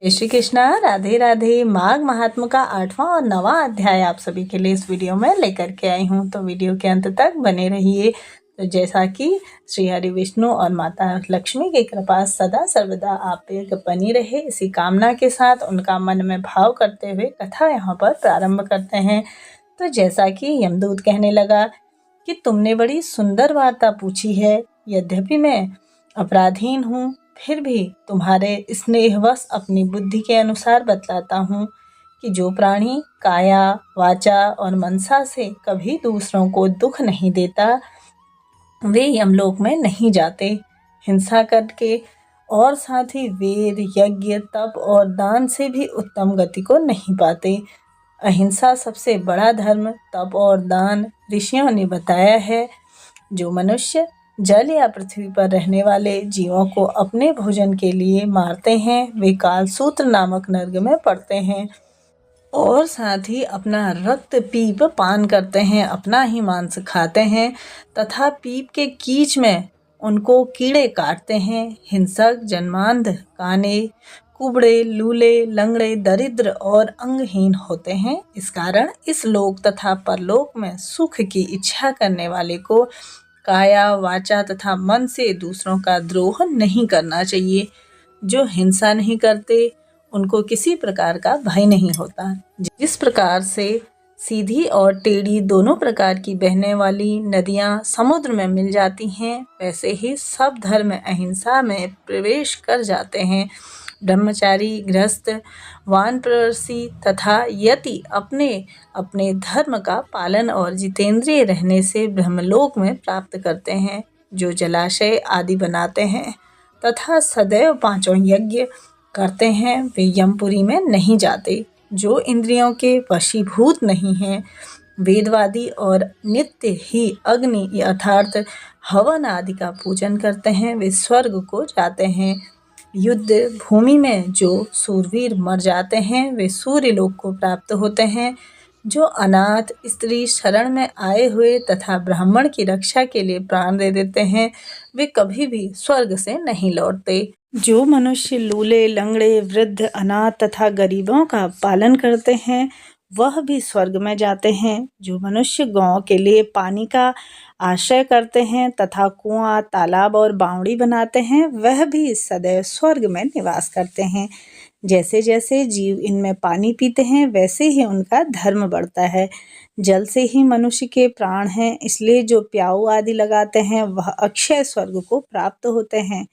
जय श्री कृष्णा। राधे राधे। माघ महात्म का 8वां और 9वां अध्याय आप सभी के लिए इस वीडियो में लेकर के आई हूँ, तो वीडियो के अंत तक बने रहिए। तो जैसा कि श्री हरि विष्णु और माता लक्ष्मी की कृपा सदा सर्वदा आप पे बनी रहे, इसी कामना के साथ उनका मन में भाव करते हुए कथा यहाँ पर प्रारंभ करते हैं। तो जैसा कि यमदूत कहने लगा कि तुमने बड़ी सुंदर वार्ता पूछी है, यद्यपि मैं अपराधीन हूँ, फिर भी तुम्हारे स्नेहवश अपनी बुद्धि के अनुसार बतलाता हूँ कि जो प्राणी काया, वाचा और मनसा से कभी दूसरों को दुख नहीं देता, वे यमलोक में नहीं जाते। हिंसा करके और साथ ही वेद, यज्ञ, तप और दान से भी उत्तम गति को नहीं पाते। अहिंसा सबसे बड़ा धर्म तप और दान ऋषियों ने बताया है। जो मनुष्य जल या पृथ्वी पर रहने वाले जीवों को अपने भोजन के लिए मारते हैं, वे कालसूत्र नामक नर्क में पड़ते हैं और साथ ही अपना रक्त पीप पान करते हैं, अपना ही मांस खाते हैं तथा पीप के कीच में उनको कीड़े काटते हैं। हिंसक, जन्मांध, काने, कुबड़े, लूले, लंगड़े, दरिद्र और अंगहीन होते हैं। इस कारण इस लोक तथा परलोक में सुख की इच्छा करने वाले को काया, वाचा तथा मन से दूसरों का द्रोह नहीं करना चाहिए। जो हिंसा नहीं करते उनको किसी प्रकार का भय नहीं होता। जिस प्रकार से सीधी और टेढ़ी दोनों प्रकार की बहने वाली नदियाँ समुद्र में मिल जाती हैं, वैसे ही सब धर्म अहिंसा में प्रवेश कर जाते हैं। ब्रह्मचारी, गृहस्थ, वानप्रस्थी तथा यति अपने अपने धर्म का पालन और जितेंद्रिय रहने से ब्रह्मलोक में प्राप्त करते हैं। जो जलाशय आदि बनाते हैं तथा सदैव 5 यज्ञ करते हैं, वे यमपुरी में नहीं जाते। जो इंद्रियों के वशीभूत नहीं हैं, वेदवादी और नित्य ही अग्नि अर्थात हवन आदि का पूजन करते हैं, वे स्वर्ग को जाते हैं। युद्ध भूमि में जो सूरवीर मर जाते हैं, वे सूर्य लोक को प्राप्त होते हैं। जो अनाथ स्त्री शरण में आए हुए तथा ब्राह्मण की रक्षा के लिए प्राण दे देते हैं, वे कभी भी स्वर्ग से नहीं लौटते। जो मनुष्य लूले, लंगड़े, वृद्ध, अनाथ तथा गरीबों का पालन करते हैं, वह भी स्वर्ग में जाते हैं। जो मनुष्य गांव के लिए पानी का आश्रय करते हैं तथा कुआं, तालाब और बावड़ी बनाते हैं, वह भी सदैव स्वर्ग में निवास करते हैं। जैसे जैसे जीव इनमें पानी पीते हैं, वैसे ही उनका धर्म बढ़ता है। जल से ही मनुष्य के प्राण हैं, इसलिए जो प्याऊ आदि लगाते हैं, वह अक्षय स्वर्ग को प्राप्त होते हैं।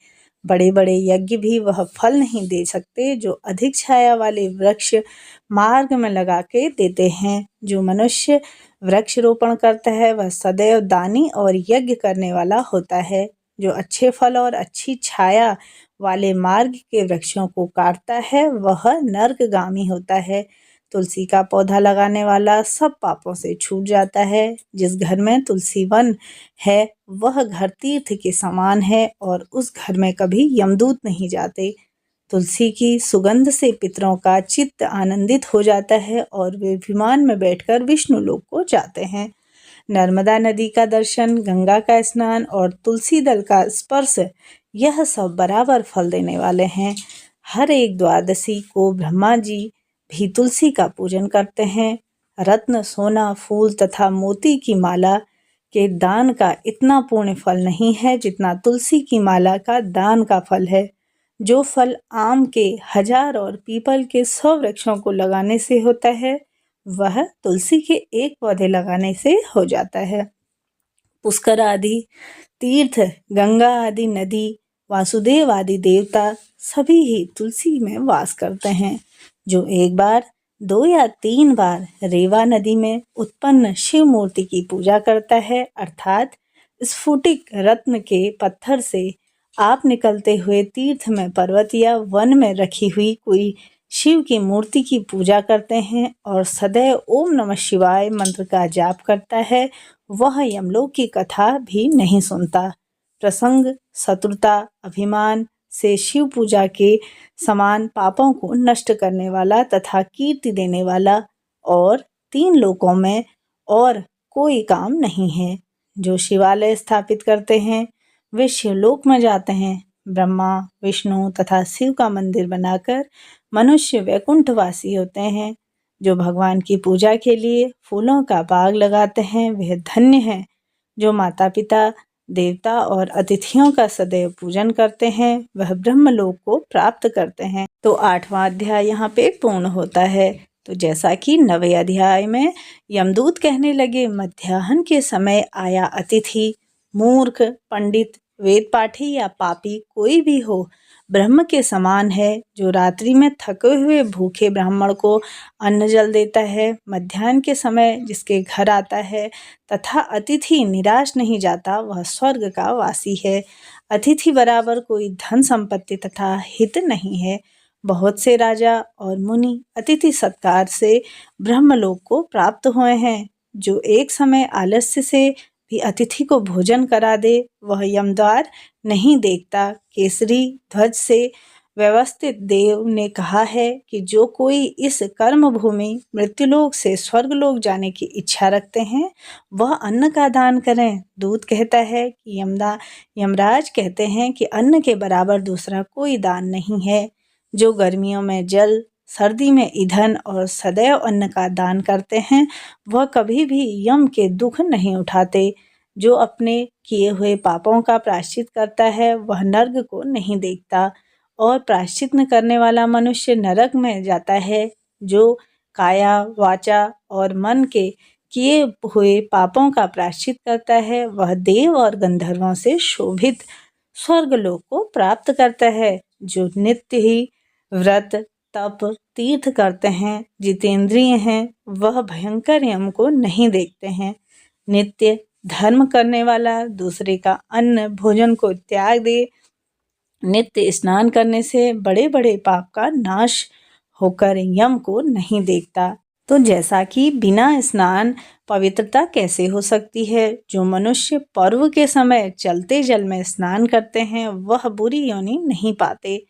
बड़े बड़े यज्ञ भी वह फल नहीं दे सकते जो अधिक छाया वाले वृक्ष मार्ग में लगा के देते हैं। जो मनुष्य वृक्ष रोपण करता है, वह सदैव दानी और यज्ञ करने वाला होता है। जो अच्छे फल और अच्छी छाया वाले मार्ग के वृक्षों को काटता है, वह नरकगामी होता है। तुलसी का पौधा लगाने वाला सब पापों से छूट जाता है। जिस घर में तुलसी वन है, वह घर तीर्थ के समान है और उस घर में कभी यमदूत नहीं जाते। तुलसी की सुगंध से पितरों का चित्त आनंदित हो जाता है और वे विमान में बैठकर विष्णु लोक को जाते हैं। नर्मदा नदी का दर्शन, गंगा का स्नान और तुलसी दल का स्पर्श, यह सब बराबर फल देने वाले हैं। हर एक द्वादशी को ब्रह्मा जी भी तुलसी का पूजन करते हैं। रत्न, सोना, फूल तथा मोती की माला के दान का इतना पुण्य फल नहीं है जितना तुलसी की माला का दान का फल है। जो फल आम के 1000 और पीपल के 100 वृक्षों को लगाने से होता है, वह तुलसी के एक पौधे लगाने से हो जाता है। पुष्कर आदि तीर्थ, गंगा आदि नदी, वासुदेव आदि देवता सभी ही तुलसी में वास करते हैं। जो एक बार, 2 या 3 बार रेवा नदी में उत्पन्न शिव मूर्ति की पूजा करता है, अर्थात स्फुटिक रत्न के पत्थर से आप निकलते हुए तीर्थ में, पर्वत या वन में रखी हुई कोई शिव की मूर्ति की पूजा करते हैं और सदैव ओम नमः शिवाय मंत्र का जाप करता है, वह यमलोक की कथा भी नहीं सुनता। प्रसंग, शत्रुता, अभिमान से शिव पूजा के समान पापों को नष्ट करने वाला तथा कीर्ति देने वाला और 3 लोकों में और कोई काम नहीं है। जो शिवालय स्थापित करते हैं, वे शिवलोक में जाते हैं। ब्रह्मा, विष्णु तथा शिव का मंदिर बनाकर मनुष्य वैकुंठवासी होते हैं। जो भगवान की पूजा के लिए फूलों का बाग लगाते हैं वह धन्य हैं। जो माता पिता, देवता और अतिथियों का सदैव पूजन करते हैं वह ब्रह्मलोक को प्राप्त करते हैं। तो 8वां अध्याय यहाँ पे पूर्ण होता है। तो जैसा कि 9वें अध्याय में यमदूत कहने लगे, मध्याह्न के समय आया अतिथि, मूर्ख, पंडित, वेद पाठी या पापी कोई भी हो, ब्रह्म के समान है। जो रात्रि में थके हुए भूखे ब्राह्मण को अन्न जल देता है, मध्याह्न के समय जिसके घर आता है तथा अतिथि निराश नहीं जाता, वह स्वर्ग का वासी है। अतिथि बराबर कोई धन संपत्ति तथा हित नहीं है। बहुत से राजा और मुनि अतिथि सत्कार से ब्रह्मलोक को प्राप्त हुए हैं। जो एक समय आलस्य से भी अतिथि को भोजन करा दे, वह यमद्वार नहीं देखता। केसरी ध्वज से व्यवस्थित देव ने कहा है कि जो कोई इस कर्म भूमि मृत्युलोक से स्वर्गलोक जाने की इच्छा रखते हैं, वह अन्न का दान करें। दूत कहता है कि यमराज कहते हैं कि अन्न के बराबर दूसरा कोई दान नहीं है। जो गर्मियों में जल, सर्दी में ईंधन और सदैव अन्न का दान करते हैं, वह कभी भी यम के दुख नहीं उठाते। जो अपने किए हुए पापों का प्रायश्चित करता है वह नर्क को नहीं देखता, और प्रायश्चित न करने वाला मनुष्य नरक में जाता है। जो काया, वाचा और मन के किए हुए पापों का प्रायश्चित करता है वह देव और गंधर्वों से शोभित स्वर्गलोक को प्राप्त करता है। जो नित्य ही व्रत, तप, तीर्थ करते हैं, जितेंद्रिय हैं, वह भयंकर यम को नहीं देखते हैं। नित्य धर्म करने वाला दूसरे का अन्न भोजन को त्याग दे। नित्य स्नान करने से बड़े बड़े पाप का नाश होकर यम को नहीं देखता। तो जैसा कि बिना स्नान पवित्रता कैसे हो सकती है। जो मनुष्य पर्व के समय चलते जल में स्नान करते हैं वह बुरी योनि नहीं पाते,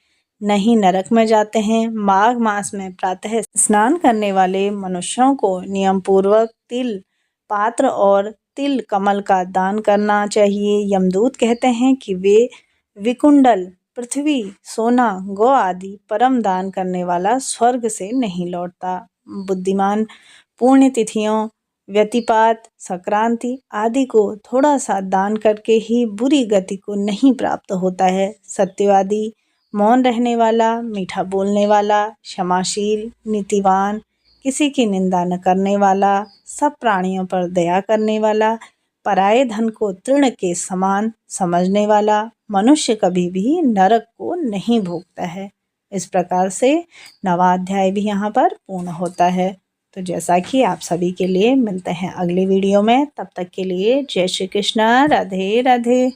नहीं नरक में जाते हैं। माघ मास में प्रातः स्नान करने वाले मनुष्यों को नियम पूर्वक तिल पात्र और तिल कमल का दान करना चाहिए। यमदूत कहते हैं कि वे विकुंडल, पृथ्वी, सोना, गौ आदि परम दान करने वाला स्वर्ग से नहीं लौटता। बुद्धिमान पुण्यतिथियों, व्यतिपात, संक्रांति आदि को थोड़ा सा दान करके ही बुरी गति को नहीं प्राप्त होता है। सत्यवादी, मौन रहने वाला, मीठा बोलने वाला, क्षमाशील, नीतिवान, किसी की निंदा न करने वाला, सब प्राणियों पर दया करने वाला, पराये धन को तृण के समान समझने वाला मनुष्य कभी भी नरक को नहीं भोगता है। इस प्रकार से 9वां अध्याय भी यहाँ पर पूर्ण होता है। तो जैसा कि आप सभी के लिए मिलते हैं अगले वीडियो में, तब तक के लिए जय श्री कृष्ण, राधे राधे।